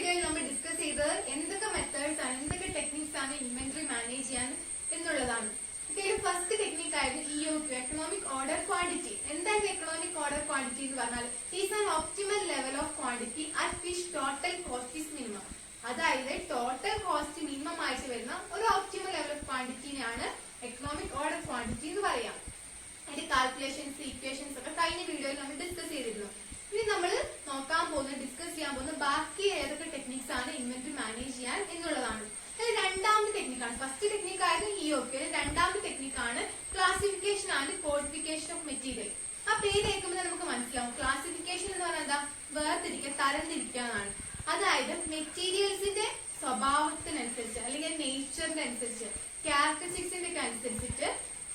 വീഡിയോയിൽ നമ്മൾ ഡിസ്കസ് ചെയ്തത് എന്തൊക്കെ മെത്തേഡ്സ് ആണ്, എന്തൊക്കെ ടെക്നിക്സ് ആണ് ഇൻവെന്ററി മാനേജ് ചെയ്യാൻ എന്നുള്ളതാണ്. ഫസ്റ്റ് ടെക്നിക് ആയിരുന്നു EOQ, എക്കണോമിക് ഓർഡർ ക്വാണ്ടിറ്റി. എന്താണ് എക്കണോമിക് ഓർഡർ ക്വാണ്ടിറ്റി എന്ന് പറഞ്ഞാൽ is an optimal level of quantity at which total cost is minimum. അതായത് ടോട്ടൽ കോസ്റ്റ് മിനിമം ആയിട്ട് വരുന്ന ഒരു ഒപ്റ്റിമൽ ലെവൽ ഓഫ് ക്വാണ്ടിറ്റിനെയാണ് എക്കണോമിക് ഓർഡർ ക്വാണ്ടിറ്റി എന്ന് പറയാം. അതിന്റെ കാൽക്കുലേഷൻസ്, ഇക്വേഷൻസ് ഒക്കെ കഴിഞ്ഞ വീഡിയോയിൽ നമ്മൾ ഡിസ്കസ് ചെയ്തിരുന്നു. ഇനി നമ്മൾ ഡിസ്കസ് ചെയ്യാൻ പോകുന്ന ബാക്കി ഏതൊക്കെ ടെക്നിക്സ് ആണ് ഇൻവെന്ററി മാനേജ് ചെയ്യാൻ എന്നുള്ളതാണ്. രണ്ടാമത്തെ ടെക്നിക്കാണ്. ഫസ്റ്റ് ടെക്നിക് ആയിരുന്നു EOQ. രണ്ടാമത്തെ ടെക്നിക്കാണ് classification and codification of material. ആ പേര് കേൾക്കുമ്പോൾ നമുക്ക് മനസ്സിലാവും. ക്ലാസിഫിക്കേഷൻ എന്ന് പറഞ്ഞാൽ എന്താ? വേർതിരിക്കുക, തരംതിരിക്കുക എന്നാണ്. അതായത് മെറ്റീരിയൽസിന്റെ സ്വഭാവത്തിനനുസരിച്ച് അല്ലെങ്കിൽ നേച്ചറിന്റെ അനുസരിച്ച്, ക്യാരക്ടറിസ്റ്റിക്സിന്റെ ഒക്കെ അനുസരിച്ചിട്ട്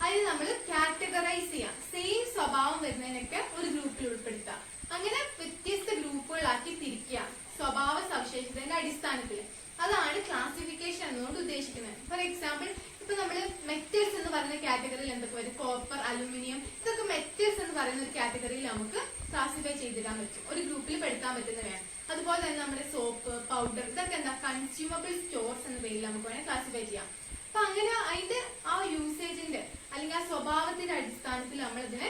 അതിന് നമ്മൾ കാറ്റഗറൈസ് ചെയ്യാം. സെയിം സ്വഭാവം വരുന്നതിനൊക്കെ ഒരു ഗ്രൂപ്പിൽ ഉൾപ്പെടുത്താം. അങ്ങനെ വ്യത്യസ്ത ഗ്രൂപ്പുകളാക്കി തിരിക്കുക സ്വഭാവ സവിശേഷതയുടെ അടിസ്ഥാനത്തിൽ. അതാണ് ക്ലാസിഫിക്കേഷൻ എന്നുകൊണ്ട് ഉദ്ദേശിക്കുന്നത്. ഫോർ എക്സാമ്പിൾ, ഇപ്പൊ നമ്മള് മെറ്റൽസ് എന്ന് പറയുന്ന കാറ്റഗറിയിൽ എന്തൊക്കെ വരും? കോപ്പർ, അലുമിനിയം, ഇതൊക്കെ മെറ്റൽസ് എന്ന് പറയുന്ന ഒരു കാറ്റഗറിയിൽ നമുക്ക് ക്ലാസിഫൈ ചെയ്തിടാൻ പറ്റും, ഒരു ഗ്രൂപ്പിൽ പെടുത്താൻ പറ്റുന്നവയാണ്. അതുപോലെ തന്നെ നമ്മുടെ സോപ്പ്, പൗഡർ, ഇതൊക്കെ എന്താ? കൺസ്യൂമബിൾ സ്റ്റോർസ് എന്ന പേരിൽ നമുക്ക് വേണമെങ്കിൽ ക്ലാസിഫൈ ചെയ്യാം. അപ്പൊ അങ്ങനെ അതിന്റെ ആ യൂസേജിന്റെ അല്ലെങ്കിൽ ആ സ്വഭാവത്തിന്റെ അടിസ്ഥാനത്തിൽ നമ്മൾ ഇതിനെ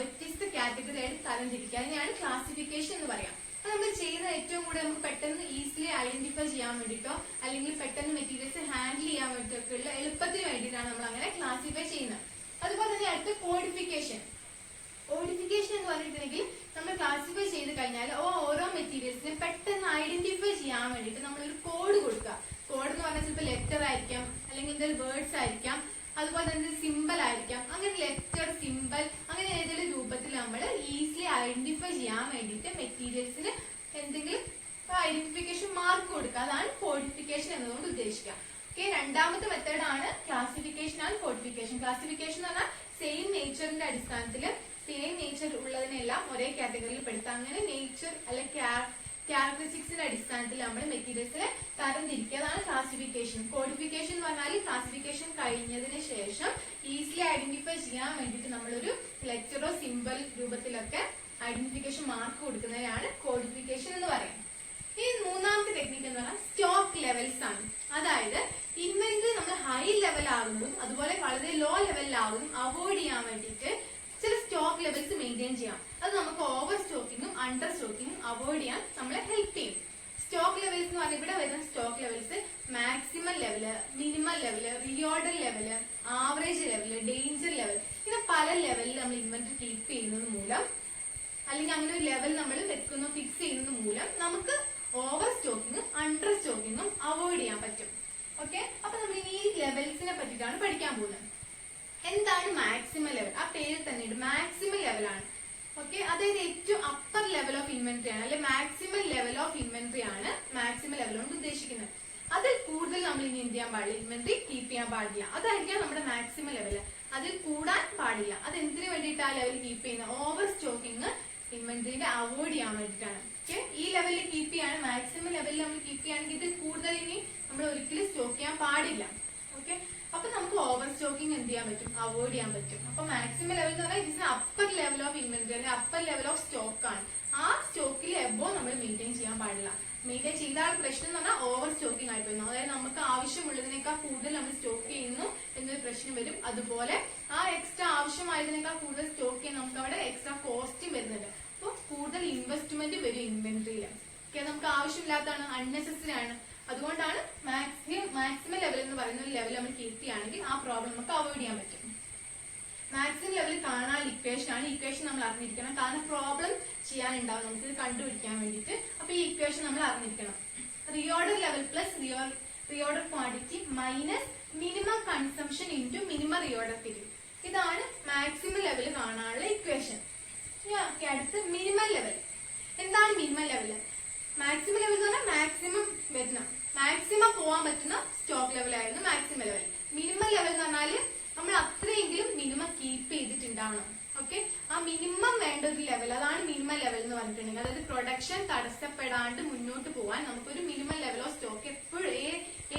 വ്യത്യസ്ത കാറ്റഗറി ആയിട്ട് തരംതിരിക്കുക. അതിനെയാണ് ക്ലാസിഫിക്കേഷൻ എന്ന് പറയാം. അത് നമ്മൾ ചെയ്യുന്ന ഏറ്റവും കൂടുതൽ നമുക്ക് പെട്ടെന്ന് ഈസിലി ഐഡന്റിഫൈ ചെയ്യാൻ വേണ്ടിയിട്ടോ അല്ലെങ്കിൽ പെട്ടെന്ന് മെറ്റീരിയൽസ് ഹാൻഡിൽ ചെയ്യാൻ വേണ്ടിയിട്ടൊക്കെ ഉള്ള എളുപ്പത്തിന് വേണ്ടിയിട്ടാണ് നമ്മൾ അങ്ങനെ ക്ലാസിഫൈ ചെയ്യുന്നത്. അതുപോലെ തന്നെ അടുത്ത കോഡിഫിക്കേഷൻ. കോഡിഫിക്കേഷൻ എന്ന് പറഞ്ഞിട്ടുണ്ടെങ്കിൽ നമ്മൾ ക്ലാസിഫൈ ചെയ്ത് കഴിഞ്ഞാൽ ഓരോ മെറ്റീരിയൽസിനെ പെട്ടെന്ന് ഐഡന്റിഫൈ ചെയ്യാൻ വേണ്ടിയിട്ട് നമ്മളൊരു കോഡ് കൊടുക്കുക. കോഡ് എന്ന് പറഞ്ഞാൽ ചിലപ്പോൾ ലെറ്റർ ആയിരിക്കാം, അല്ലെങ്കിൽ എന്തെങ്കിലും വേർഡ്സ് ആയിരിക്കാം, അതുപോലെ തന്നെ സിമ്പിൾ ആയിരിക്കാം. അങ്ങനെ ലെറ്റർ, സിമ്പിൾ, അങ്ങനെ ഏതെങ്കിലും രൂപത്തിൽ നമ്മൾ ഈസിലി ഐഡന്റിഫൈ ചെയ്യാൻ വേണ്ടിയിട്ട് മെറ്റീരിയൽസിന് എന്തെങ്കിലും ഐഡന്റിഫിക്കേഷൻ മാർക്ക് കൊടുക്കുക. അതാണ് കോഡിഫിക്കേഷൻ എന്നതുകൊണ്ട് ഉദ്ദേശിക്കുക. ഓക്കെ, രണ്ടാമത്തെ മെത്തേഡ് ആണ് ക്ലാസിഫിക്കേഷൻ ആൻഡ് കോഡിഫിക്കേഷൻ. ക്ലാസിഫിക്കേഷൻ എന്ന് പറഞ്ഞാൽ സെയിം നേച്ചറിന്റെ അടിസ്ഥാനത്തിൽ സെയിം നേച്ചർ ഉള്ളതിനെല്ലാം ഒരേ കാറ്റഗറിയിൽ പെടുത്താം. അങ്ങനെ നേച്ചർ അല്ലെങ്കിൽ ക്യാരക്ടറിസ്റ്റിക്സിന്റെ അടിസ്ഥാനത്തിൽ നമ്മൾ മെറ്റീരിയൽസിനെ തരംതിരിക്കുക. അതാണ് ക്ലാസിഫിക്കേഷൻ. കോഡിഫിക്കേഷൻ എന്ന് പറഞ്ഞാൽ ക്ലാസിഫിക്കേഷൻ കഴിഞ്ഞതിന് ശേഷം ഈസിലി ഐഡന്റിഫൈ ചെയ്യാൻ വേണ്ടിയിട്ട് നമ്മളൊരു ലെറ്ററോ സിമ്പിൾ രൂപത്തിലൊക്കെ ഐഡന്റിഫിക്കേഷൻ മാർക്ക് കൊടുക്കുന്നതിനാണ് കോഡിഫിക്കേഷൻ എന്ന് പറയുന്നത്. ഈ മൂന്നാമത്തെ ടെക്നിക്ക് എന്ന് പറഞ്ഞാൽ സ്റ്റോക്ക് ലെവൽസ് ആണ്. അതായത് ഇൻവെന്ററി നമ്മൾ ഹൈ ലെവൽ ആകുന്നതും അതുപോലെ വളരെ ലോ ലെവലിലാകുന്നതും അവോയ്ഡ് ചെയ്യാൻ വേണ്ടിയിട്ട് ചില സ്റ്റോക്ക് ലെവൽസ് മെയിൻറ്റെയിൻ ചെയ്യാം. അത് നമുക്ക് ഓവർ സ്റ്റോക്കിങ്ങും അണ്ടർ സ്റ്റോക്കിങ്ങും അവോയ്ഡ് ചെയ്യാൻ നമ്മളെ ഹെൽപ്പ് ചെയ്യും. സ്റ്റോക്ക് ലെവൽസ് എന്ന് പറഞ്ഞാൽ ഇവിടെ വരുന്ന stock levels maximum level, minimum level, reorder level, average level, danger level, ഇങ്ങനെ പല ലെവലിൽ നമ്മൾ ഇൻവെന്ററി കീപ്പ് ചെയ്യുന്നത് മൂലം അല്ലെങ്കിൽ അങ്ങനെ ഒരു ലെവൽ നമ്മൾ വെക്കുന്നു, ഫിക്സ് ചെയ്യുന്നത് മൂലം നമുക്ക് ഓവർ സ്റ്റോക്കിങ്ങും അണ്ടർ സ്റ്റോക്കിങ്ങും അവോയ്ഡ് ചെയ്യാൻ പറ്റും. ഓക്കെ, അപ്പൊ നമ്മൾ ഈ ലെവൽസിനെ പറ്റിയിട്ടാണ് പഠിക്കാൻ പോകുന്നത്. എന്താണ് മാക്സിമം ലെവൽ? ആ പേരിൽ തന്നെയുണ്ട്, മാക്സിമം ലെവലാണ്. ഓക്കെ, അതായത് ഏറ്റവും അപ്പർ ലെവൽ ഓഫ് ഇൻവെന്ററി ആണ്, അല്ലെ മാക്സിമം ലെവൽ ഓഫ് ഇൻവെന്ററി ആണ് മാക്സിമം ലെവൽ കൊണ്ട് ഉദ്ദേശിക്കുന്നത്. അതിൽ കൂടുതൽ നമ്മൾ ഇനി എന്ത് ചെയ്യാൻ പാടില്ല? ഇൻവെന്ററി കീപ്പ് ചെയ്യാൻ പാടില്ല. അതായിരിക്കാം നമ്മുടെ മാക്സിമം ലെവല്. അതിൽ കൂടാൻ പാടില്ല. അത് എന്തിനു വേണ്ടിയിട്ട് ആ ലെവൽ കീപ്പ് ചെയ്യുന്നത്? ഓവർ സ്റ്റോക്കിങ് ഇൻവെന്ററിന്റെ അവോയ്ഡ് ചെയ്യാൻ വേണ്ടിയിട്ടാണ്. ഓക്കെ, ഈ ലെവലിൽ കീപ്പ് ചെയ്യാണ്, മാക്സിമം ലെവലിൽ നമ്മൾ കീപ്പ് ചെയ്യുകയാണെങ്കിൽ ഇതിൽ കൂടുതൽ ഇനി നമ്മൾ ഒരിക്കലും സ്റ്റോക്ക് ചെയ്യാൻ പാടില്ല. ഓക്കെ, അപ്പൊ നമുക്ക് ഓവർ സ്റ്റോക്കിംഗ് എന്ത് ചെയ്യാൻ പറ്റും? അവോയ്ഡ് ചെയ്യാൻ പറ്റും. അപ്പൊ മാക്സിമം ലെവൽ എന്ന് പറഞ്ഞാൽ ഇതിന് അപ്പർ ലെവൽ ഓഫ് ഇൻവെന്ററി അല്ലെങ്കിൽ അപ്പർ ലെവൽ ഓഫ് സ്റ്റോക്ക് ആണ്. ആ സ്റ്റോക്കിൽ എബോ നമ്മൾ മെയിൻറ്റെയിൻ ചെയ്യാൻ പാടില്ല. മെയിൻറ്റെയിൻ ചെയ്താൽ പ്രശ്നം എന്ന് പറഞ്ഞാൽ ഓവർ സ്റ്റോക്കിംഗ് ആയിട്ട് വരുന്നു. അതായത് നമുക്ക് ആവശ്യമുള്ളതിനേക്കാൾ കൂടുതൽ നമ്മൾ സ്റ്റോക്ക് ചെയ്യുന്നു എന്നൊരു പ്രശ്നം വരും. അതുപോലെ ആ എക്സ്ട്രാ ആവശ്യമായതിനേക്കാൾ കൂടുതൽ സ്റ്റോക്ക് ചെയ്യാൻ നമുക്ക് അവിടെ എക്സ്ട്രാ കോസ്റ്റും വരുന്നുണ്ട്. അപ്പോൾ കൂടുതൽ ഇൻവെസ്റ്റ്മെന്റ് വരും ഇൻവെന്ററിയിൽ. നമുക്ക് ആവശ്യമില്ലാത്തതാണ്, അൺനെസസറി ആണ്. അതുകൊണ്ടാണ് മാക്സിമം ലെവൽ എന്ന് പറയുന്ന ഒരു ലെവൽ നമ്മൾ കീപ്പ് ചെയ്യുകയാണെങ്കിൽ ആ പ്രോബ്ലം നമുക്ക് അവോയ്ഡ് ചെയ്യാൻ പറ്റും. മാക്സിമം ലെവൽ കാണാൻ ഇക്വേഷൻ ആണ്. ഇക്വേഷൻ നമ്മൾ അറിഞ്ഞിരിക്കണം, കാരണം പ്രോബ്ലം ചെയ്യാനുണ്ടാവും നമുക്ക് ഇത് കണ്ടുപിടിക്കാൻ വേണ്ടിയിട്ട്. അപ്പൊ ഈ ഇക്വേഷൻ നമ്മൾ അറിഞ്ഞിരിക്കണം. Reorder level plus reorder quantity minus minimum consumption into minimum reorder period. ഇതാണ് മാക്സിമം ലെവൽ കാണാനുള്ള ഇക്വേഷൻ. അടുത്ത് മിനിമം ലെവൽ. എന്താണ് മിനിമം ലെവൽ? മാക്സിമം ലെവൽ എന്ന് പറഞ്ഞാൽ മാക്സിമം വരുന്ന, മാക്സിമം പോകാൻ പറ്റുന്ന സ്റ്റോക്ക് ലെവൽ ആയിരുന്നു മാക്സിമം ലെവൽ. മിനിമം ലെവൽ എന്ന് പറഞ്ഞാല് നമ്മൾ അത്രയെങ്കിലും മിനിമം കീപ്പ് ചെയ്തിട്ടുണ്ടാവണം. ഓക്കെ, ആ മിനിമം വേണ്ട ഒരു ലെവൽ, അതാണ് മിനിമം ലെവൽ എന്ന് പറഞ്ഞിട്ടുണ്ടെങ്കിൽ. അതായത് പ്രൊഡക്ഷൻ തടസ്സപ്പെടാണ്ട് മുന്നോട്ട് പോകാൻ നമുക്കൊരു മിനിമം ലെവൽ ഓഫ് സ്റ്റോക്ക് എപ്പോഴും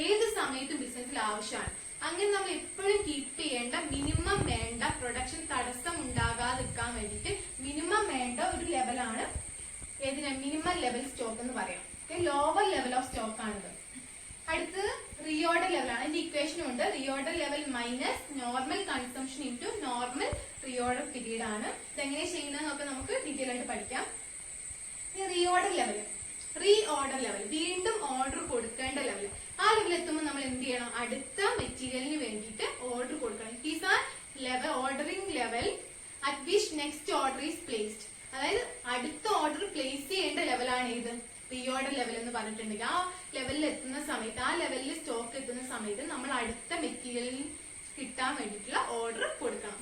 ഏത് സമയത്തും ബിസിനസ്സിൽ ആവശ്യമാണ്. അങ്ങനെ നമ്മൾ എപ്പോഴും കീപ്പ് ചെയ്യേണ്ട, മിനിമം വേണ്ട, പ്രൊഡക്ഷൻ തടസ്സം ഉണ്ടാകാതിരിക്കാൻ വേണ്ടിയിട്ട് മിനിമം വേണ്ട ഒരു ലെവലാണ് ഏതിനാ? മിനിമം ലെവൽ സ്റ്റോക്ക് എന്ന് പറയാം. ലോവർ ലെവൽ ഓഫ് സ്റ്റോക്ക് ആണിത്. അടുത്തത് റീഓർഡർ ലെവലാണ്. അതിന്റെ ഇക്വേഷനും ഉണ്ട്. Reorder level minus normal consumption into normal reorder period ആണ്. ഇതെങ്ങനെ ചെയ്യുന്നതെന്നൊക്കെ നമുക്ക് ഡീറ്റെയിൽ ആയിട്ട് പഠിക്കാം. റീഓർഡർ ലെവൽ വീണ്ടും ഓർഡർ കൊടുക്കേണ്ട ലെവൽ. ആ ലെവൽ എത്തുമ്പോൾ നമ്മൾ എന്ത് ചെയ്യണം? അടുത്ത മെറ്റീരിയലിന് വേണ്ടിയിട്ട് ഓർഡർ കൊടുക്കണം. These are level ordering level at which next order is placed. അതായത് അടുത്ത ഓർഡർ പ്ലേസ് ചെയ്യേണ്ട ലെവലാണ് ഏത്? റീഓർഡർ ലെവൽ എന്ന് പറഞ്ഞിട്ടുണ്ടെങ്കിൽ ആ ലെവലിൽ എത്തുന്ന സമയത്ത്, ആ ലെവലിൽ സ്റ്റോക്ക് എത്തുന്ന സമയത്ത് നമ്മൾ അടുത്ത മെറ്റീരിയലിന് കിട്ടാൻ വേണ്ടിയിട്ടുള്ള ഓർഡർ കൊടുക്കണം.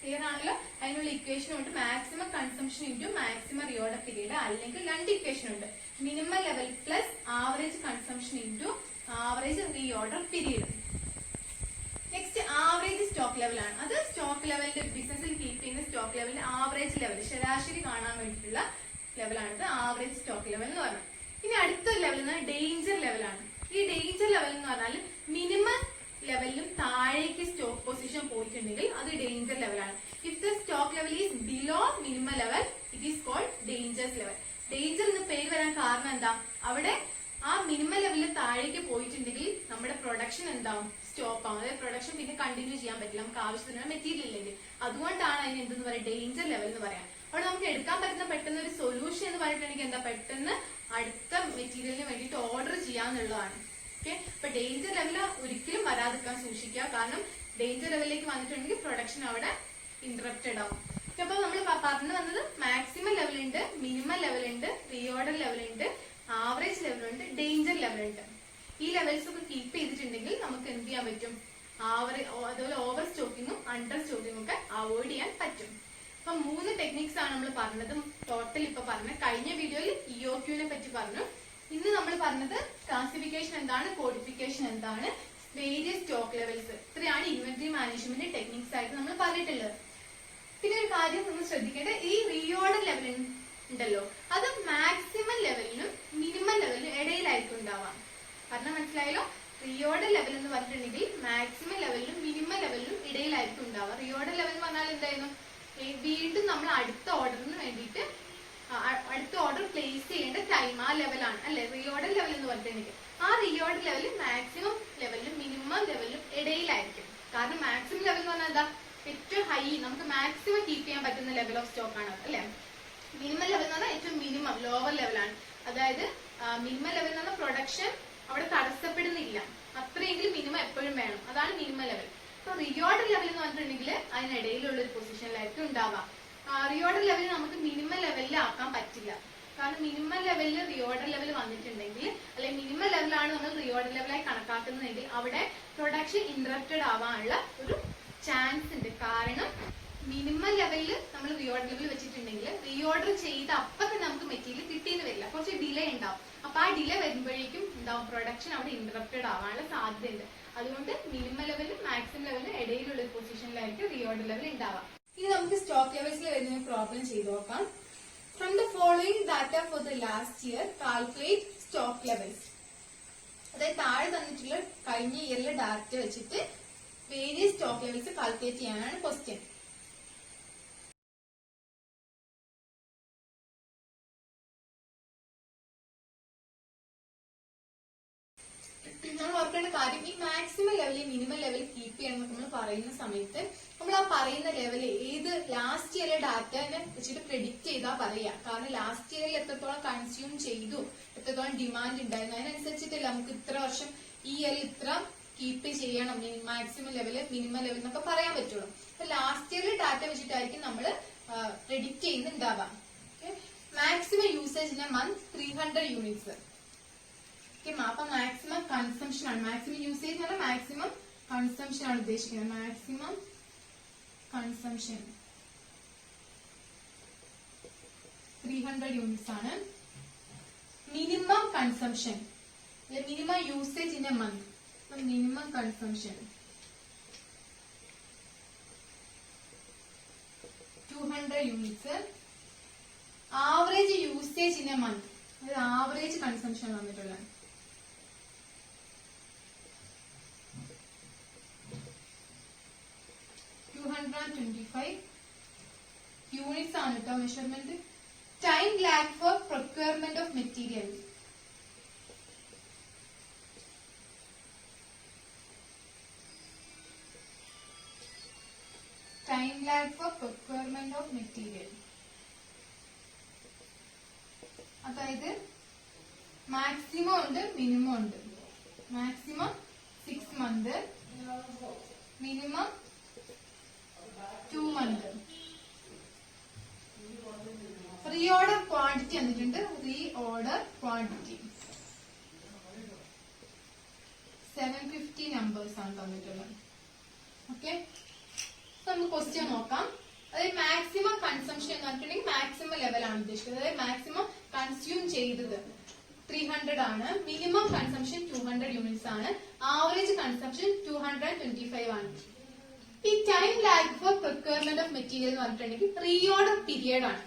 ക്ലിയർ ആണല്ലോ? അതിനുള്ള ഇക്വേഷൻ ഉണ്ട്. Maximum consumption into maximum reorder period, അല്ലെങ്കിൽ രണ്ട് ഇക്വേഷൻ ഉണ്ട്. Minimum level plus average consumption into average reorder period. Next average stock ലെവലാണ്. അത് സ്റ്റോക്ക് ലെവലിന്റെ ബിസിനസ്സിൽ കീപ്പ് ചെയ്യുന്ന സ്റ്റോക്ക് ലെവലിന്റെ ആവറേജ് ലെവൽ, ശരാശരി കാണാൻ വേണ്ടിയിട്ടുള്ള ലെവലാണിത് ആവറേജ് സ്റ്റോക്ക് ലെവൽ എന്ന് പറഞ്ഞാൽ. ഇനി അടുത്തൊരു ലെവൽ എന്ന് പറഞ്ഞാൽ ഡേഞ്ചർ ലെവലാണ്. ഈ ഡേഞ്ചർ ലെവൽ എന്ന് പറഞ്ഞാൽ മിനിമം ലെവലിലും താഴേക്ക് സ്റ്റോക്ക് പൊസിഷൻ പോയിട്ടുണ്ടെങ്കിൽ അത് ഡേഞ്ചർ ലെവലാണ്. If the stock level is below minimum level it is called dangerous level. Danger എന്ന് പേര് വരാൻ കാരണം എന്താ? അവിടെ ആ മിനിമം ലെവലിൽ താഴേക്ക് പോയിട്ടുണ്ടെങ്കിൽ നമ്മുടെ പ്രൊഡക്ഷൻ എന്താവും? സ്റ്റോപ്പ് ആവും. അതായത് പ്രൊഡക്ഷൻ പിന്നെ കണ്ടിന്യൂ ചെയ്യാൻ പറ്റില്ല, നമുക്ക് ആവശ്യത്തിനുള്ള മെറ്റീരിയൽ ഇല്ലെങ്കിൽ. അതുകൊണ്ടാണ് അതിന് എന്തെന്ന് പറയാം? ഡേഞ്ചർ ലെവൽ എന്ന് പറയാം. അവിടെ നമുക്ക് എടുക്കാൻ പറ്റുന്ന പെട്ടെന്ന് ഒരു സൊല്യൂഷൻ എന്ന് പറഞ്ഞിട്ടുണ്ടെങ്കിൽ എന്താ? പെട്ടെന്ന് അടുത്ത മെറ്റീരിയലിന് വേണ്ടിയിട്ട് ഓർഡർ ചെയ്യാന്നുള്ളതാണ്. ഓക്കെ, അപ്പൊ ഡേഞ്ചർ ലെവൽ ഒരിക്കലും വരാതിരിക്കാൻ സൂക്ഷിക്കുക. കാരണം ഡേഞ്ചർ ലെവലിലേക്ക് വന്നിട്ടുണ്ടെങ്കിൽ പ്രൊഡക്ഷൻ അവിടെ ഇന്ററപ്റ്റഡ് ആവും. അപ്പൊ നമ്മൾ പറഞ്ഞു വന്നത് മാക്സിമം ലെവൽ ഉണ്ട്, മിനിമം ലെവൽ ഉണ്ട്, റീഓർഡർ ലെവൽ ഉണ്ട്, ആവറേജ് ലെവൽ ഉണ്ട്, ഡേഞ്ചർ ലെവൽ ഉണ്ട്. ഈ ലെവൽസ് ഒക്കെ കീപ്പ് ചെയ്തിട്ടുണ്ടെങ്കിൽ നമുക്ക് എന്ത് ചെയ്യാൻ പറ്റും? അതുപോലെ ഓവർ സ്റ്റോക്കിങ്ങും അണ്ടർ സ്റ്റോക്കിങ്ങും ഒക്കെ അവോയ്ഡ് ചെയ്യാൻ പറ്റും. അപ്പൊ 3 ടെക്നിക്സ് ആണ് നമ്മൾ പറഞ്ഞത്. ടോട്ടൽ ഇപ്പൊ പറഞ്ഞത്. കഴിഞ്ഞ വീഡിയോയിൽ ഇഒക്യൂനെ പറ്റി പറഞ്ഞു. ഇന്ന് നമ്മൾ പറഞ്ഞത് ക്ലാസിഫിക്കേഷൻ എന്താണ്, കോഡിഫിക്കേഷൻ എന്താണ്, വേരിയസ് സ്റ്റോക്ക് ലെവൽസ്. ഇത്രയാണ് ഇൻവെന്ററി മാനേജ്മെന്റ് ടെക്നിക്സ് ആയിട്ട് നമ്മൾ പറഞ്ഞിട്ടുള്ളത്. പിന്നെ ഒരു കാര്യം നമ്മൾ ശ്രദ്ധിക്കേണ്ടത്, ഈ റീഓർഡർ ലെവൽ ഉണ്ടല്ലോ, അത് മാക്സിമം ലെവലിനും മിനിമം ലെവലിനും ഇടയിലായിരിക്കും ഉണ്ടാവാം. പറഞ്ഞാൽ മനസ്സിലായല്ലോ? റീഓർഡർ ലെവൽ എന്ന് പറഞ്ഞിട്ടുണ്ടെങ്കിൽ മാക്സിമം ലെവലിനും മിനിമം ലെവലിനും ഇടയിലായിരിക്കും ഉണ്ടാവുക. റീഓർഡർ ലെവൽ എന്ന് പറഞ്ഞാൽ എന്തായിരുന്നു? വീണ്ടും നമ്മൾ അടുത്ത ഓർഡറിന് വേണ്ടിയിട്ട് അടുത്ത ഓർഡർ പ്ലേസ് ചെയ്യേണ്ട ടൈം ആ ലെവലാണ് അല്ലെ റീഓർഡർ ലെവൽ എന്ന് പറഞ്ഞിട്ടുണ്ടെങ്കിൽ. ആ റീഓർഡർ ലെവൽ മാക്സിമം ലെവലിലും മിനിമം ലെവലിലും ഇടയിലായിരിക്കും. കാരണം മാക്സിമം ലെവൽ എന്ന് പറഞ്ഞാൽ എന്താ? ഏറ്റവും ഹൈ, നമുക്ക് മാക്സിമം കീപ്പ് ചെയ്യാൻ പറ്റുന്ന ലെവൽ ഓഫ് സ്റ്റോക്ക് ആണ് അല്ലെ. മിനിമം ലെവൽ എന്ന് പറഞ്ഞാൽ ഏറ്റവും മിനിമം ലോവർ ലെവലാണ്. അതായത് മിനിമം ലെവൽ എന്ന് പറഞ്ഞാൽ പ്രൊഡക്ഷൻ അവിടെ തടസ്സപ്പെടുന്നില്ല, അത്രയെങ്കിലും മിനിമം എപ്പോഴും വേണം. അതാണ് മിനിമം ലെവൽ. അപ്പൊ റീഓർഡർ ലെവൽ എന്ന് പറഞ്ഞിട്ടുണ്ടെങ്കിൽ അതിനിടയിലുള്ള ഒരു പൊസിഷനിലായിരിക്കും ഉണ്ടാവാം. റീഓർഡർ ലെവൽ നമുക്ക് മിനിമം ലെവലിൽ ആക്കാൻ പറ്റില്ല. കാരണം മിനിമം ലെവലിൽ റീഓർഡർ ലെവൽ വന്നിട്ടുണ്ടെങ്കിൽ, അല്ലെങ്കിൽ മിനിമം ലെവലാണ് നമ്മൾ റീഓർഡർ ലെവലായി കണക്കാക്കുന്നതെങ്കിൽ അവിടെ പ്രൊഡക്ഷൻ ഇന്ററപ്റ്റഡ് ആവാനുള്ള ഒരു ചാൻസ് ഉണ്ട്. കാരണം മിനിമം ലെവലിൽ നമ്മൾ റീഓർഡർ ലെവൽ വെച്ചിട്ടുണ്ടെങ്കിൽ റീഓർഡർ ചെയ്ത അപ്പൊ തന്നെ നമുക്ക് മെറ്റീരിയൽ കിട്ടിയെന്ന് വരില്ല, കുറച്ച് ഡിലേ ഉണ്ടാവും. അപ്പൊ ആ ഡിലേ വരുമ്പോഴേക്കും ഉണ്ടാവും പ്രൊഡക്ഷൻ അവിടെ ഇന്ററപ്റ്റഡ് ആവാനുള്ള സാധ്യതയുണ്ട്. അതുകൊണ്ട് മിനിമം ലെവലും മാക്സിമം ലെവലും ഇടയിലുള്ള ഒരു പൊസിഷനിലായിരിക്കും റീഓർഡർ ലെവൽ ഉണ്ടാവാം. ഇനി നമുക്ക് സ്റ്റോക്ക് ലെവൽസിൽ വരുന്ന പ്രോബ്ലം ചെയ്ത് നോക്കാം. From the following data for the last year calculate stock levels. അതായത് താഴെ തന്നിട്ടുള്ള കഴിഞ്ഞ ഇയറിലെ ഡാറ്റ വെച്ചിട്ട് വേരിയസ് സ്റ്റോക്ക് ലെവൽസ് കാൽക്കുലേറ്റ് ചെയ്യാനാണ് ക്വസ്റ്റ്യൻ. നമ്മൾ ഓർക്കേണ്ട കാര്യം, ഈ മാക്സിമം ലെവലിൽ മിനിമം ലെവൽ കീപ്പ് ചെയ്യണം നമ്മൾ പറയുന്ന സമയത്ത് നമ്മൾ ആ പറയുന്ന ലെവൽ ഏത് ലാസ്റ്റ് ഇയറിലെ ഡാറ്റനെ വെച്ചിട്ട് പ്രെഡിക്റ്റ് ചെയ്താൽ പറയാ. കാരണം ലാസ്റ്റ് ഇയറിൽ എത്രത്തോളം കൺസ്യൂം ചെയ്തു, എത്രത്തോളം ഡിമാൻഡ് ഉണ്ടായിരുന്നു, അതിനനുസരിച്ചിട്ടല്ല നമുക്ക് ഇത്ര വർഷം ഈ ഇയറിൽ ഇത്ര കീപ്പ് ചെയ്യണം, മാക്സിമം ലെവല് മിനിമം ലെവൽ എന്നൊക്കെ പറയാൻ പറ്റുള്ളൂ. അപ്പൊ ലാസ്റ്റ് ഇയറിലെ ഡാറ്റ വെച്ചിട്ടായിരിക്കും നമ്മൾ പ്രെഡിക്റ്റ് ചെയ്യുന്നുണ്ടാവാം. Maximum usage in a month 300 units. അപ്പൊ മാക്സിമം കൺസംഷൻ ആണ്. മാക്സിമം യൂസേജ് എന്ന് പറഞ്ഞാൽ മാക്സിമം കൺസംഷൻ ആണ് ഉദ്ദേശിക്കുന്നത്. മാക്സിമം കൺസംഷൻ 300 യൂണിറ്റ്സ് ആണ്. Minimum consumption, minimum usage in a month, minimum consumption 200 units. Average usage in a month, അതായത് average consumption വന്നിട്ടുള്ളത് 225 units ആണ് കേട്ടോ measurement. Time lag for procurement of material, lag for procurement of material. അതായത് maximum ഉണ്ട് minimum ഉണ്ട്. Maximum 6 months, minimum 2 months. Re order quantity തന്നിട്ടുണ്ട്. Re order quantity 750 numbers ആണ് തന്നിട്ടുള്ളത്. ഓക്കെ, നമുക്ക് ക്വസ്റ്റ്യൻ നോക്കാം. അതായത് മാക്സിമം കൺസംഷൻ എന്ന് പറഞ്ഞിട്ടുണ്ടെങ്കിൽ മാക്സിമം ലെവൽ ആണ് ഉദ്ദേശിക്കുന്നത്. അതായത് മാക്സിമം കൺസ്യൂം ചെയ്തത് 300 ആണ്. മിനിമം കൺസംഷൻ 200 യൂണിറ്റ്സ് ആണ്. ആവറേജ് കൺസംഷൻ 225 ആണ്. ഈ time lag for procurement of material എന്ന് പറഞ്ഞിട്ടുണ്ടെങ്കിൽ റീ ഓർഡർ പീരിയഡ് ആണ്.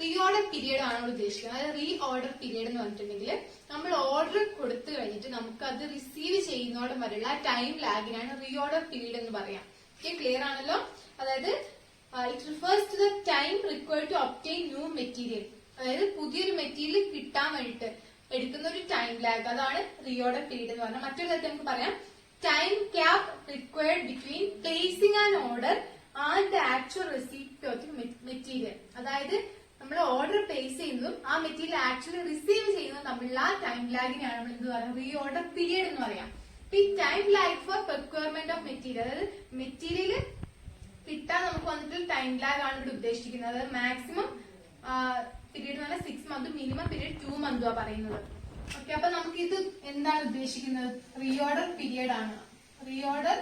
റീ ഓർഡർ പീരിയഡ് ആണ് ഉദ്ദേശിക്കുന്നത്. അതായത് റീ ഓർഡർ പീരിയഡ് എന്ന് പറഞ്ഞിട്ടുണ്ടെങ്കിൽ നമ്മൾ ഓർഡർ കൊടുത്തു കഴിഞ്ഞിട്ട് നമുക്ക് അത് റിസീവ് ചെയ്യുന്നോടം വരെയുള്ള ടൈം ലാഗിനാണ് റീ ഓർഡർ പീരിയഡ് എന്ന് പറയാം. ഓക്കെ, ക്ലിയർ ആണല്ലോ? അതായത് it refers to the time required to obtain new material. അതായത് പുതിയൊരു മെറ്റീരിയൽ കിട്ടാൻ വേണ്ടിയിട്ട് എടുക്കുന്ന ഒരു ടൈം ലാഗ്, അതാണ് റീ ഓർഡർ പീരീഡ് എന്ന് പറഞ്ഞാൽ. മറ്റൊരു തരത്തിൽ നമുക്ക് പറയാം time gap required between placing an order and the actual receipt of material. അതായത് നമ്മൾ ഓർഡർ പ്ലേസ് ചെയ്യുന്നതും ആ മെറ്റീരിയൽ ആക്ച്വലി റിസീവ് ചെയ്യുന്നതും തമ്മിലുള്ള ആ ടൈം ലാഗിനെയാണ് നമ്മൾ എന്ത് പറയാം, റീ ഓർഡർ പീരീഡ് എന്ന് പറയാം. ഈ time lag for procurement of material, അതായത് മെറ്റീരിയൽ കിട്ടാൻ നമുക്ക് വന്നിട്ട് ടൈം ലാഗ് ആണ് ഇവിടെ ഉദ്ദേശിക്കുന്നത്. അതായത് മാക്സിമം പീരീഡ് എന്ന് പറഞ്ഞാൽ 6 months, മിനിമം പീരീഡ് 2 months ആ പറയുന്നത്. ഓക്കെ, അപ്പൊ നമുക്ക് ഇത് എന്താണ് ഉദ്ദേശിക്കുന്നത്? റീ ഓർഡർ പീരിയഡ് ആണ്. റീ ഓർഡർ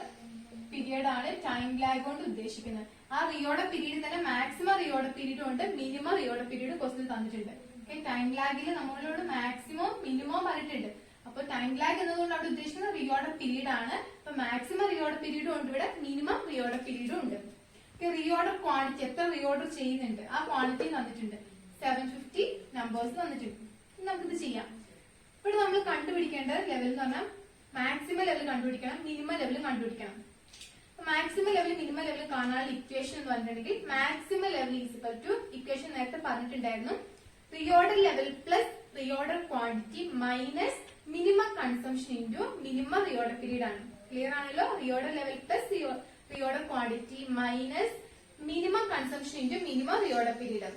പീരിയഡ് ആണ് ടൈം ലാഗ് കൊണ്ട് ഉദ്ദേശിക്കുന്നത്. ആ റീ ഓർഡർ പീരീഡിൽ തന്നെ മാക്സിമം റീ ഓർഡർ പീരീഡ് ഉണ്ട്, minimum reorder period question തന്നിട്ടുണ്ട്. ഓക്കെ, ടൈം ലാഗിൽ നമ്മളോട് മാക്സിമം മിനിമം പറഞ്ഞിട്ടുണ്ട്. അപ്പൊ ടൈം ലാഗ് എന്നതുകൊണ്ട് അവിടെ ഉദ്ദേശിക്കുന്നത് റീ ഓർഡർ പീരീഡ് ആണ്. അപ്പൊ മാക്സിമം റീ ഓർഡർ പീരീഡും ഉണ്ട് ഇവിടെ, മിനിമം റീ ഓർഡർ പീരീഡും ഉണ്ട്. റീ ഓർഡർ ക്വാണ്ടിറ്റി, എത്ര റീ ഓർഡർ ചെയ്യുന്നുണ്ട് ആ ക്വാണ്ടിറ്റി തന്നിട്ടുണ്ട്. 750 numbers തന്നിട്ടുണ്ട്. നമുക്കിത് ചെയ്യാം. ഇവിടെ നമ്മൾ കണ്ടുപിടിക്കേണ്ട ലെവൽ എന്ന് പറഞ്ഞാൽ മാക്സിമം ലെവൽ കണ്ടുപിടിക്കണം, മിനിമം ലെവൽ കണ്ടുപിടിക്കണം. മാക്സിമം ലെവൽ മിനിമം ലെവൽ കാണാനുള്ള ഇക്വേഷൻ എന്ന് പറഞ്ഞിട്ടുണ്ടെങ്കിൽ maximum level equal to equation നേരത്തെ പറഞ്ഞിട്ടുണ്ടായിരുന്നു, reorder level plus reorder quantity minus minimum consumption into minimum reorder period ആണ്. ക്ലിയർ ആണല്ലോ? Reorder level plus reorder quantity minus minimum consumption into minimum reorder period.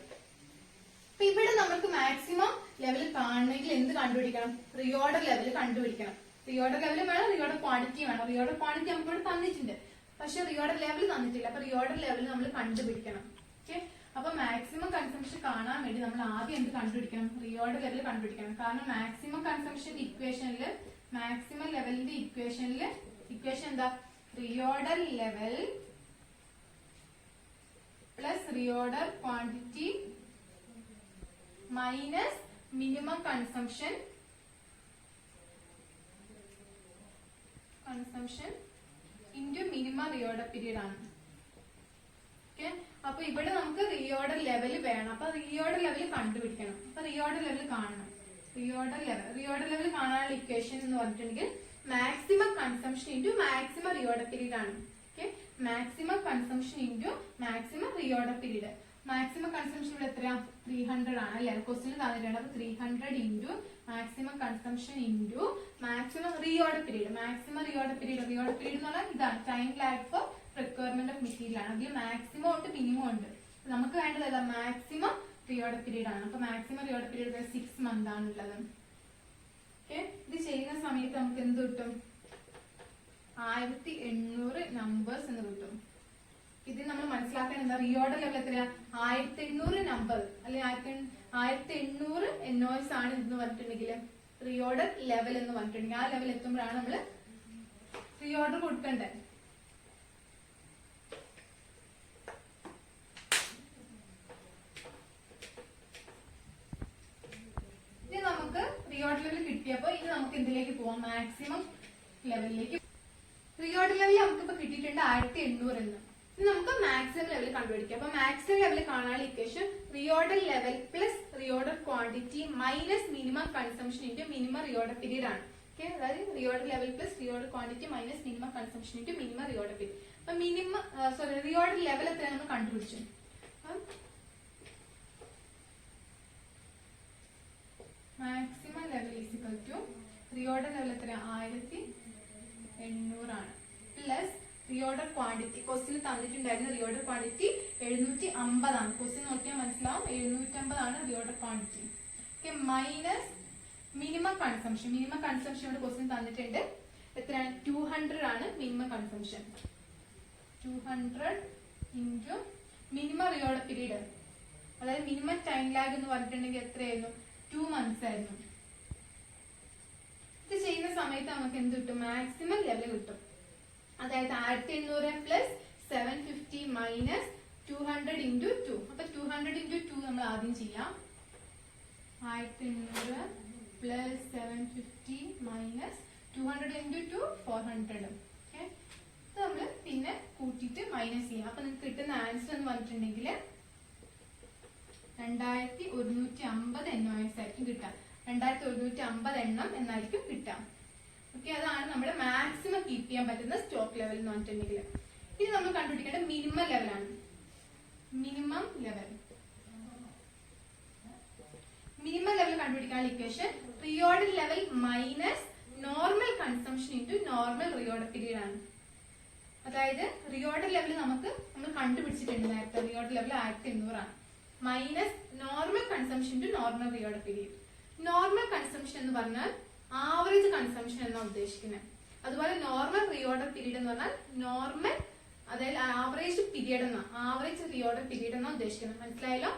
അപ്പൊ ഇവിടെ നമുക്ക് maximum level കാണണമെങ്കിൽ എന്ത് കണ്ടുപിടിക്കണം? Reorder level കണ്ടുപിടിക്കണം. Re order ലെവലും വേണം, റീ ഓർഡർ ക്വാണ്ടിറ്റി വേണം. റീ ഓർഡർ ക്വാണ്ടിറ്റി നമുക്ക് ഇവിടെ തന്നിട്ടുണ്ട്, പക്ഷെ റീ ഓർഡർ ലെവൽ തന്നിട്ടില്ല. അപ്പൊ റീ ഓർഡർ ലെവൽ നമ്മൾ കണ്ടുപിടിക്കണം. ഓക്കെ, അപ്പൊ മാക്സിമം കൺസംഷൻ കാണാൻ വേണ്ടി നമ്മൾ ആദ്യം എന്ത് കണ്ടുപിടിക്കണം? റീ ഓർഡർ ലെവൽ കണ്ടുപിടിക്കണം. കാരണം മാക്സിമം കൺസംഷന്റെ ഇക്വേഷനിൽ, മാക്സിമം ലെവലിന്റെ ഇക്വേഷനിൽ ഇക്വേഷൻ എന്താ? Re order level plus reorder quantity minus minimum consumption into minimum reorder period ആണ്. ഓക്കെ, അപ്പൊ ഇവിടെ നമുക്ക് റീ ഓർഡർ ലെവൽ വേണം. അപ്പൊ റീ ഓർഡർ ലെവൽ കണ്ടുപിടിക്കണം. അപ്പൊ റീ ഓർഡർ ലെവൽ കാണണം. റീ ഓർഡർ ലെവൽ കാണാനുള്ള ഇക്വേഷൻ എന്ന് പറഞ്ഞിട്ടുണ്ടെങ്കിൽ maximum consumption into maximum reorder period ആണ്. Okay, maximum consumption into maximum reorder period. Maximum consumption ഇവിടെ എത്രയാ? 300 ആണ് അല്ലെ? ക്വസ്റ്റ്യൻ തന്നിട്ടുണ്ട്. അപ്പൊ 300 into maximum consumption into maximum reorder period. Maximum reorder period എന്ന് പറഞ്ഞാൽ ഇതാണ് time lag for requirement of material ആണ്. അതിൽ മാക്സിമം ഉണ്ട്, മിനിമം ഉണ്ട്. നമുക്ക് വേണ്ടത് ഏതാ? മാക്സിമം റീ ഓർഡർ പീരീഡ് ആണ്. അപ്പൊ maximum reorder period 6 months ആണുള്ളത്. ഓക്കെ, ഇത് ചെയ്യുന്ന സമയത്ത് നമുക്ക് എന്ത് കിട്ടും? 1800 numbers എന്ന് കിട്ടും. ഇത് നമ്മൾ മനസ്സിലാക്കാൻ എന്താ? റീ ഓർഡർ ലെവൽ എത്രയാ? 1800 നമ്പർ അല്ലെ? 1800 NOS ആണ് എന്ന് പറഞ്ഞിട്ടുണ്ടെങ്കിൽ റീ ഓർഡർ ലെവൽ എന്ന് പറഞ്ഞിട്ടുണ്ടെങ്കിൽ ആ ലെവൽ എത്തുമ്പോഴാണ് നമ്മൾ റീ ഓർഡർ കൊടുക്കേണ്ടത്. ഇനി നമുക്ക് റീ ഓർഡർ ലെവൽ കിട്ടിയപ്പോ ഇനി നമുക്ക് എന്തിലേക്ക് പോവാം? മാക്സിമം ലെവലിലേക്ക്. റീ ഓർഡർ ലെവൽ നമുക്കിപ്പോ കിട്ടിയിട്ടുണ്ട് 1800 എന്ന്. ഇനി നമുക്ക് മാക്സിമം ലെവൽ കണ്ടുപിടിക്കാം. അപ്പൊ മാക്സിമം ലെവൽ കാണാനുള്ള equation reorder level plus reorder quantity minus minimum consumption into minimum reorder period ആണ്. ഓക്കെ, അതായത് reorder level plus reorder quantity minus minimum consumption into minimum reorder period. അപ്പൊ reorder level എത്രയാണ് നമ്മൾ കണ്ടുപിടിച്ചു? Maximum level is equal to reorder level എത്ര? 1800 ആണ് plus reorder quantity question തന്നിട്ടുണ്ടായിരുന്ന reorder quantity 750 ആണ്. Question നോക്കിയാൽ മനസ്സിലാവും 750 ആണ് reorder quantity. Okay, minus minimum consumption. Minimum കൺസംഷനോട് ക്വസ്റ്റ്യൻ തന്നിട്ടുണ്ട്. എത്രയാണ്? 200 ആണ് minimum consumption. 200 into minimum reorder period, അതായത് മിനിമം ടൈം ലാഗ് എന്ന് പറഞ്ഞിട്ടുണ്ടെങ്കിൽ എത്രയായിരുന്നു? 2 months ആയിരുന്നു. ഇത് ചെയ്യുന്ന സമയത്ത് നമുക്ക് എന്ത് കിട്ടും? മാക്സിമം ലെവൽ കിട്ടും. അതായത് 1800 പ്ലസ് 750 മൈനസ് 200 ഇൻറ്റു 2. അപ്പൊ 200 ഇൻറ്റു 2 നമ്മൾ ആദ്യം ചെയ്യാം. 1800 പ്ലസ് 750 മൈനസ് 200 ഇൻറ്റു 2 400. ഓക്കെ, ഇത് നമ്മൾ പിന്നെ കൂട്ടിയിട്ട് മൈനസ് ചെയ്യാം. അപ്പൊ നിങ്ങൾക്ക് കിട്ടുന്ന ആൻസർ എന്ന് പറഞ്ഞിട്ടുണ്ടെങ്കിൽ 2150 NOS ആയിരിക്കും കിട്ടാം. 2150 എണ്ണം എന്നായിരിക്കും കിട്ടാം. ഓക്കെ, അതാണ് നമ്മുടെ മാക്സിമം കീപ്പ് ചെയ്യാൻ പറ്റുന്ന സ്റ്റോക്ക് ലെവൽ എന്ന് പറഞ്ഞിട്ടുണ്ടെങ്കിൽ. ഇനി നമ്മൾ കണ്ടുപിടിക്കേണ്ട മിനിമം ലെവലാണ്. മിനിമം ലെവൽ കണ്ടുപിടിക്കാനുള്ള equation reorder level minus normal consumption into normal reorder period ആണ്. അതായത് റീഓർഡർ ലെവൽ നമ്മൾ കണ്ടുപിടിച്ചിട്ടുണ്ട് നേരത്തെ. റീഓർഡർ ലെവൽ 1800 ആണ്. Minus normal consumption to normal reorder period. Normal consumption എന്ന് പറഞ്ഞാൽ ആവറേജ് കൺസംഷൻ എന്നാണ് ഉദ്ദേശിക്കുന്നത്. അതുപോലെ നോർമൽ റീഓർഡർ പീരീഡ് എന്ന് പറഞ്ഞാൽ നോർമൽ, അതായത് average period average reorder period എന്നാണ് ഉദ്ദേശിക്കുന്നത്. മനസ്സിലായല്ലോ?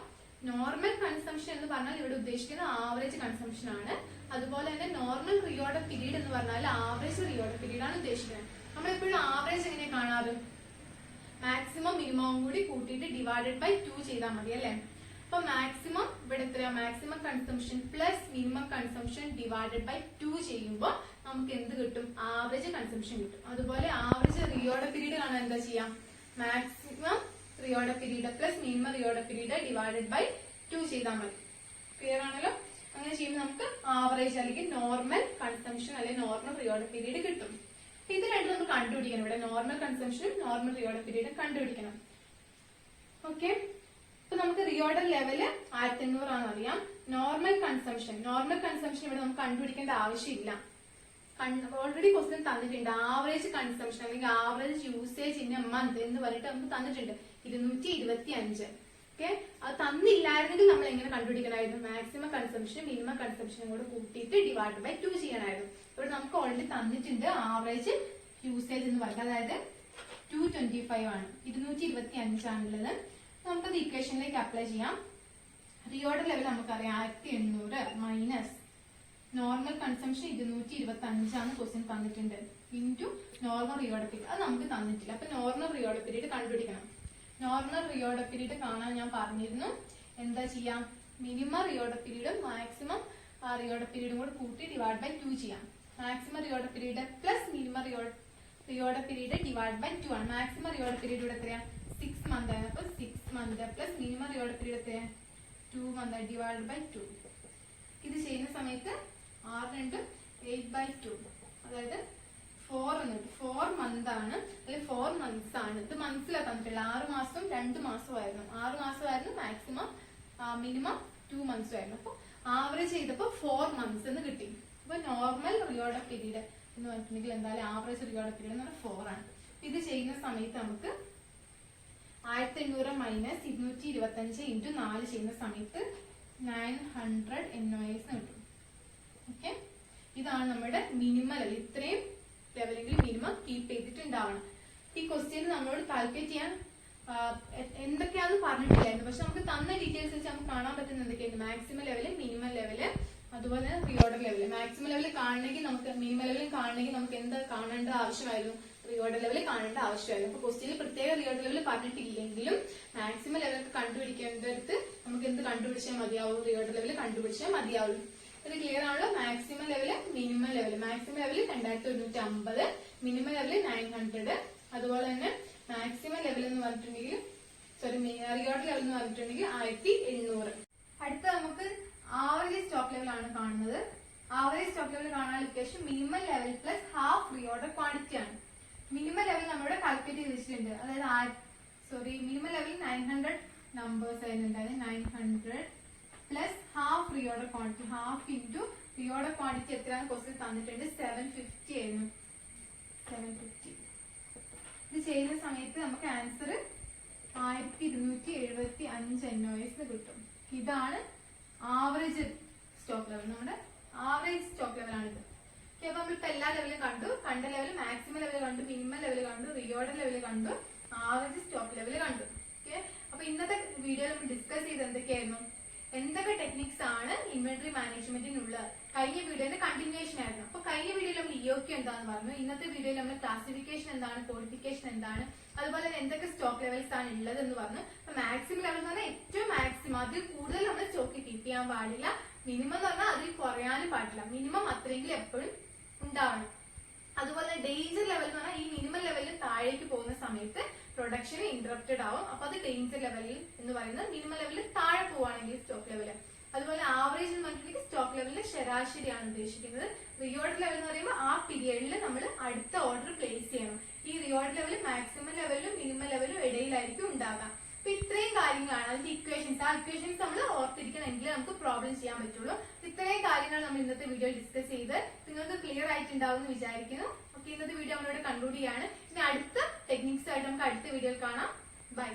നോർമൽ കൺസംഷൻ എന്ന് പറഞ്ഞാൽ ഇവിടെ ഉദ്ദേശിക്കുന്നത് ആവറേജ് കൺസംഷൻ ആണ്. അതുപോലെ തന്നെ നോർമൽ റീഓർഡർ പീരീഡ് എന്ന് പറഞ്ഞാൽ ആവറേജ് റീഓർഡർ പീരീഡ് ആണ് ഉദ്ദേശിക്കുന്നത്. നമ്മളെപ്പോഴും ആവറേജ് എങ്ങനെ കാണാറ്? മാക്സിമം മിനിമവും കൂടി കൂട്ടിയിട്ട് ഡിവൈഡഡ് ബൈ 2 ചെയ്താൽ മതി അല്ലേ? അപ്പൊ മാക്സിമം ഇവിടെ എത്രയാ? Maximum consumption plus minimum consumption divided by 2 ചെയ്യുമ്പോൾ നമുക്ക് എന്ത് കിട്ടും? ആവറേജ് കൺസംഷൻ കിട്ടും. അതുപോലെ ആവറേജ് റീഓർഡർ പീരീഡ് കാണാൻ എന്താ ചെയ്യാം? Maximum reorder period plus minimum reorder period divided by 2 ചെയ്താൽ മതി. ക്ലിയർ ആണല്ലോ? അങ്ങനെ ചെയ്യുമ്പോൾ നമുക്ക് ആവറേജ് അല്ലെങ്കിൽ നോർമൽ കൺസംഷൻ അല്ലെങ്കിൽ നോർമൽ റീഓർഡർ പീരീഡ് കിട്ടും. ഇത് രണ്ടും നമ്മൾ കണ്ടുപിടിക്കണം. ഇവിടെ നോർമൽ കൺസംഷനും നോർമൽ റീഓർഡർ പീരീഡും കണ്ടുപിടിക്കണം. ഓക്കെ, ഇപ്പൊ നമുക്ക് റീഓർഡർ ലെവല് 1800 ആണെന്ന് അറിയാം. നോർമൽ കൺസംഷൻ ഇവിടെ നമുക്ക് കണ്ടുപിടിക്കേണ്ട ആവശ്യമില്ല. ഓൾറെഡി ക്വസ്റ്റ്യൻ തന്നിട്ടുണ്ട്. ആവറേജ് കൺസംഷൻ അല്ലെങ്കിൽ average usage in a month എന്ന് പറഞ്ഞിട്ട് നമുക്ക് തന്നിട്ടുണ്ട് 225. ഓക്കെ, അത് തന്നില്ലായിരുന്നെങ്കിൽ നമ്മൾ എങ്ങനെ കണ്ടുപിടിക്കണമായിരുന്നു? മാക്സിമം കൺസംഷനും മിനിമം കൺസംഷനും കൂടെ കൂട്ടിയിട്ട് ഡിവൈഡ് ബൈ 2 ചെയ്യണമായിരുന്നു. ഇവിടെ നമുക്ക് ഓൾറെഡി തന്നിട്ടുണ്ട് ആവറേജ് യൂസേജ് എന്ന് പറയുന്നത്. അതായത് 225 ആണ്, 225 ആണുള്ളത്. നമുക്കത് ഇക്വേഷനിലേക്ക് അപ്ലൈ ചെയ്യാം. റീഓർഡർ ലെവൽ നമുക്കറിയാം 1800 മൈനസ് നോർമൽ കൺസംഷൻ 225 ആണ് ക്വസ്റ്റ്യൻ തന്നിട്ടുണ്ട് ഇൻറ്റു നോർമൽ റീഓർഡർ പീരീഡ്. അത് നമുക്ക് തന്നിട്ടില്ല. അപ്പൊ നോർമൽ റീഓർഡർ പീരീഡ് കണ്ടുപിടിക്കണം. നോർമൽ റീഓർഡർ പീരീഡ് കാണാൻ ഞാൻ പറഞ്ഞിരുന്നു. എന്താ ചെയ്യാം? മിനിമം റീഓർഡർ പീരീഡും മാക്സിമം റീഓർഡർ പീരീഡും കൂടെ കൂട്ടി ഡിവൈഡ് ബൈ 2 ചെയ്യാം. Maximum reorder period plus minimum reorder period divide by 2 ആണ്. മാക്സിമം റീഓർഡർ പീരീഡ് ഇവിടെ എത്രയാണ്? 6 months ആണ്. അപ്പൊ 6 months plus minimum reorder period എത്രയാണ്? 2 months ഡിവൈഡ് ബൈ 2. ഇത് ചെയ്യുന്ന സമയത്ത് 8/2, അതായത് 4 months ആണ്, അല്ലെങ്കിൽ 4 months ആണ്. ഇത് മനസ്സിലാക്കാൻ തന്നിട്ടില്ല. 6 മാസം 2 മാസമായിരുന്നു. 6 മാസമായിരുന്നു മാക്സിമം, മിനിമം 2 months ആയിരുന്നു. അപ്പൊ ആവറേജ് ചെയ്തപ്പോ 4 months എന്ന് കിട്ടി. അപ്പൊ നോർമൽ റീഓർഡർ പീരീഡ് എന്ന് പറഞ്ഞിട്ടുണ്ടെങ്കിൽ എന്തായാലും ആവറേജ് റീഓർഡർ പീരീഡ് എന്ന് പറഞ്ഞാൽ 4 ആണ്. ഇത് ചെയ്യുന്ന സമയത്ത് നമുക്ക് 1800 മൈനസ് 225 ഇൻറ്റു 4 ചെയ്യുന്ന സമയത്ത് 900 NOS കിട്ടും. ഓക്കെ, ഇതാണ് നമ്മുടെ മിനിമം ലെവൽ. ഇത്രയും ലെവലെങ്കിൽ മിനിമം കീപ്പ് ചെയ്തിട്ടുണ്ടാവണം. ഈ ക്വസ്റ്റ്യൻ നമ്മളോട് കാൽക്കുലേറ്റ് ചെയ്യാൻ എന്തൊക്കെയാണെന്ന് പറഞ്ഞിട്ടില്ലായിരുന്നു. പക്ഷെ നമുക്ക് തന്ന ഡീറ്റെയിൽസ് വെച്ച് നമുക്ക് കാണാൻ പറ്റുന്ന എന്തൊക്കെയാണ്? മാക്സിമം ലെവല്, മിനിമം ലെവല്, അതുപോലെ റീഓർഡർ ലെവല്. മാക്സിമം ലെവൽ കാണണമെങ്കിൽ നമുക്ക്, മിനിമം ലെവലിൽ കാണണമെങ്കിൽ നമുക്ക് എന്താ കാണേണ്ട ആവശ്യമായിരുന്നു? റീഓർഡർ ലെവൽ കാണേണ്ട ആവശ്യമായിരുന്നു. അപ്പൊ ക്വസ്റ്റ്യനിൽ പ്രത്യേക റീഓർഡർ ലെവൽ പറഞ്ഞിട്ടില്ലെങ്കിലും മാക്സിമം ലെവൽ കണ്ടുപിടിക്കേണ്ടടുത്ത് നമുക്ക് എന്ത് കണ്ടുപിടിച്ചാൽ മതിയാവും? റീഓർഡർ ലെവൽ കണ്ടുപിടിച്ചാൽ മതിയാവും. ഇത് ക്ലിയർ ആണല്ലോ? Maximum level, minimum level. Maximum level 2150, minimum level 900. അതുപോലെ തന്നെ മാക്സിമം ലെവൽ എന്ന് പറഞ്ഞിട്ടുണ്ടെങ്കിൽ റീഓർഡർ ലെവൽ എന്ന് പറഞ്ഞിട്ടുണ്ടെങ്കിൽ 1800. അടുത്ത നമുക്ക് ആവറേജ് സ്റ്റോക്ക് ലെവൽ ആണ് കാണുന്നത്. ആവറേജ് സ്റ്റോക്ക് ലെവൽ കാണാൻ equation minimum level plus half reorder quantity ആണ്. മിനിമം ലെവൽ നമ്മുടെ കാൽക്കുലേറ്റ് ചെയ്ത് വെച്ചിട്ടുണ്ട്. അതായത് മിനിമം ലെവൽ 900 നമ്പേഴ്സ് ആയിരുന്നുണ്ടായത്. 900 plus half reorder quantity. Half into reorder quantity എത്രയാണ് ക്വസ്റ്റ്യൻ തന്നിട്ടുണ്ട്? 750 ആയിരുന്നു. 750 ഇത് ചെയ്യുന്ന സമയത്ത് നമുക്ക് ആൻസർ 1275 NOS കിട്ടും. ഇതാണ് ആവറേജ് സ്റ്റോക്ക് ലെവൽ. നമ്മുടെ ആവറേജ് സ്റ്റോക്ക് ലെവൽ ആണിത്. അപ്പൊ നമ്മളിപ്പോ എല്ലാ ലെവലും കണ്ടു. കണ്ട ലെവൽ മാക്സിമം ലെവൽ കണ്ടു, മിനിമം ലെവൽ കണ്ടു, റീഓർഡർ ലെവൽ കണ്ടു, ആവറേജ് സ്റ്റോക്ക് ലെവൽ കണ്ടു. ഓക്കെ, അപ്പൊ ഇന്നത്തെ വീഡിയോയിൽ നമ്മൾ ഡിസ്കസ് ചെയ്ത് എന്തൊക്കെയായിരുന്നു, എന്തൊക്കെ ടെക്നിക്സ് ആണ് ഇൻവെന്ററി മാനേജ്മെന്റിനുള്ളത്. കഴിഞ്ഞ വീഡിയോയുടെ കണ്ടിന്യൂഷൻ ആയിരുന്നു. അപ്പൊ കഴിഞ്ഞ വീഡിയോയിൽ നമ്മൾ EOQ എന്താന്ന് പറഞ്ഞു, ഇന്നത്തെ വീഡിയോയിൽ നമ്മൾ ക്ലാസിഫിക്കേഷൻ എന്താണ്, ക്വാളിഫിക്കേഷൻ എന്താണ്, അതുപോലെ തന്നെ എന്തൊക്കെ സ്റ്റോക്ക് ലെവൽസ് ആണ് ഉള്ളത് എന്ന് പറഞ്ഞു. അപ്പൊ മാക്സിമം ലെവൽ എന്ന് പറഞ്ഞാൽ ഏറ്റവും മാക്സിമം, അതിൽ കൂടുതൽ നമ്മൾ സ്റ്റോക്ക് കീപ്പ് ചെയ്യാൻ പാടില്ല. മിനിമം എന്ന് പറഞ്ഞാൽ അതിൽ കുറയാനും പാടില്ല. മിനിമം അത്രയെങ്കിലും എപ്പോഴും ഉണ്ടാവണം. അതുപോലെ ഡേഞ്ചർ ലെവൽ എന്ന് പറഞ്ഞാൽ ഈ മിനിമം ലെവലിൽ താഴേക്ക് പോകുന്ന സമയത്ത് പ്രൊഡക്ഷൻ ഇന്ററപ്റ്റഡ് ആവും. അപ്പൊ അത് ഡേഞ്ചർ ലെവലിൽ എന്ന് പറയുന്നത് മിനിമം ലെവലിൽ താഴെ പോവുകയാണെങ്കിൽ സ്റ്റോക്ക് ലെവല്. അതുപോലെ ആവറേജ് എന്ന് പറഞ്ഞിട്ടുണ്ടെങ്കിൽ സ്റ്റോക്ക് ലെവലിൽ ശരാശരിയാണ് ഉദ്ദേശിക്കുന്നത്. റിയോർഡർ ലെവൽ എന്ന് പറയുമ്പോൾ ആ പീരിയഡിൽ നമ്മൾ അടുത്ത ഓർഡർ പ്ലേസ് ചെയ്യണം. ഈ റിയോർഡർ ലെവൽ മാക്സിമം ലെവലിലും മിനിമം ലെവലും ഇടയിലായിരിക്കും ഉണ്ടാകാം. അപ്പൊ ഇത്രയും കാര്യങ്ങളാണ് അതിന്റെ ഇക്വേഷൻസ്. ആ ഇക്വേഷൻസ് നമ്മൾ ഓർത്തിരിക്കണമെങ്കിൽ നമുക്ക് പ്രോബ്ലം ചെയ്യാൻ പറ്റുള്ളൂ. ഇത്രയും കാര്യങ്ങൾ നമ്മൾ ഇന്നത്തെ വീഡിയോ ഡിസ്കസ് ചെയ്ത് നിങ്ങൾക്ക് ക്ലിയർ ആയിട്ടുണ്ടാവും എന്ന് വിചാരിക്കുന്നു. ഓക്കെ, ഇന്നത്തെ വീഡിയോ നമ്മളിവിടെ കൺക്ലൂഡ് ചെയ്യാണ്. ഇനി അടുത്ത ടെക്നിക്സ് ആയിട്ട് നമുക്ക് അടുത്ത വീഡിയോയിൽ കാണാം. ബൈ.